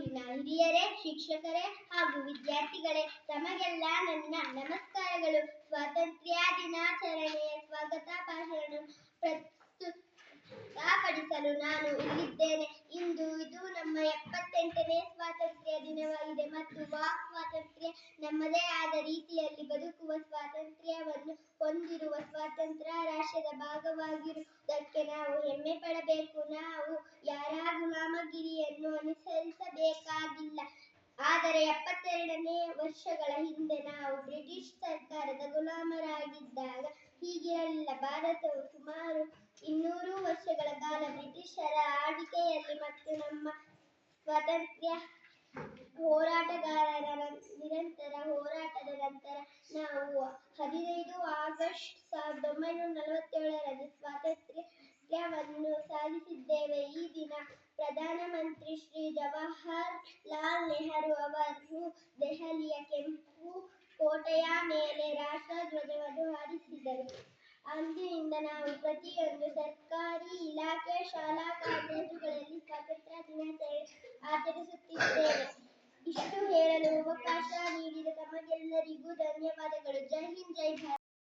ಊರಿನ ಹಿರಿಯರೇ, ಶಿಕ್ಷಕರೇ ಹಾಗೂ ವಿದ್ಯಾರ್ಥಿಗಳೇ, ತಮಗೆಲ್ಲ ನನ್ನ ನಮಸ್ಕಾರಗಳು. ಸ್ವಾತಂತ್ರ್ಯ ದಿನಾಚರಣೆಯ ಸ್ವಾಗತ ಭಾಷಣ ಪ್ರಸ್ತುತಪಡಿಸಲು ನಾನು ಇಲ್ಲಿದ್ದೇನೆ. ಇದು ನಮ್ಮ 78ನೇ ಸ್ವಾತಂತ್ರ್ಯ ದಿನವಾಗಿದೆ ಮತ್ತು ವಾಕ್ ಸ್ವಾತಂತ್ರ್ಯ, ನಮ್ಮದೇ ಆದ ರೀತಿಯಲ್ಲಿ ಬದುಕುವ ಸ್ವಾತಂತ್ರ್ಯವನ್ನು ಹೊಂದಿರುವ ಸ್ವಾತಂತ್ರ್ಯ ರಾಷ್ಟ್ರದ ಭಾಗವಾಗಿರುವುದಕ್ಕೆ ನಾವು ಹೆಮ್ಮೆ ಪಡಬೇಕು. ನಾವು ಯಾರ ಗುಲಾಮಗಿರಿಯನ್ನು ಅನುಸರಿಸಬೇಕಾಗಿಲ್ಲ. ಆದರೆ 72 ವರ್ಷಗಳ ಹಿಂದೆ ನಾವು ಬ್ರಿಟಿಷ್ ಸರ್ಕಾರದ ಗುಲಾಮರಾಗಿದ್ದಾಗ ಹೀಗಿರಲಿಲ್ಲ. ಭಾರತವು ಸುಮಾರು 200 ವರ್ಷಗಳ ಕಾಲ ಬ್ರಿಟಿಷರ ಆಳ್ವಿಕೆಯಲ್ಲಿ ಮತ್ತು ನಮ್ಮ ಸ್ವಾತಂತ್ರ್ಯ ಹೋರಾಟಗಾರರ ನಿರಂತರ ಹೋರಾಟದ ನಂತರ ನಾವು 15 ಆಗಸ್ಟ್ 1947ರಲ್ಲಿ ಸ್ವಾತಂತ್ರ್ಯವನ್ನು ಸಾಧಿಸಿದ್ದೇವೆ. ಈ ದಿನ ಪ್ರಧಾನಮಂತ್ರಿ ಶ್ರೀ ಜವಾಹರಲಾಲ್ ನೆಹರು ಅವರು ದೆಹಲಿಯ ಕೆಂಪು ಕೋಟೆಯ ಮೇಲೆ ರಾಷ್ಟ್ರಧ್ವಜವನ್ನು ಹಾರಿಸಿದರು. ಅಂದಿನಿಂದ ನಾವು ಪ್ರತಿಯೊಂದು ಸರ್ಕಾರಿ ಇಲಾಖೆ, ಶಾಲಾ ಕಾಲೇಜುಗಳಲ್ಲಿ ಸ್ವಾತಂತ್ರ್ಯ ದಿನಾಚರಣೆ ಆಚರಿಸುತ್ತಿದ್ದೇವೆ. ಇಷ್ಟು ಹೇಳಲು ಅವಕಾಶ ನೀಡಿದ ತಮಗೆಲ್ಲರಿಗೂ ಧನ್ಯವಾದಗಳು. ಜೈ ಹಿಂದ್, ಜೈ ಭಾರತ್.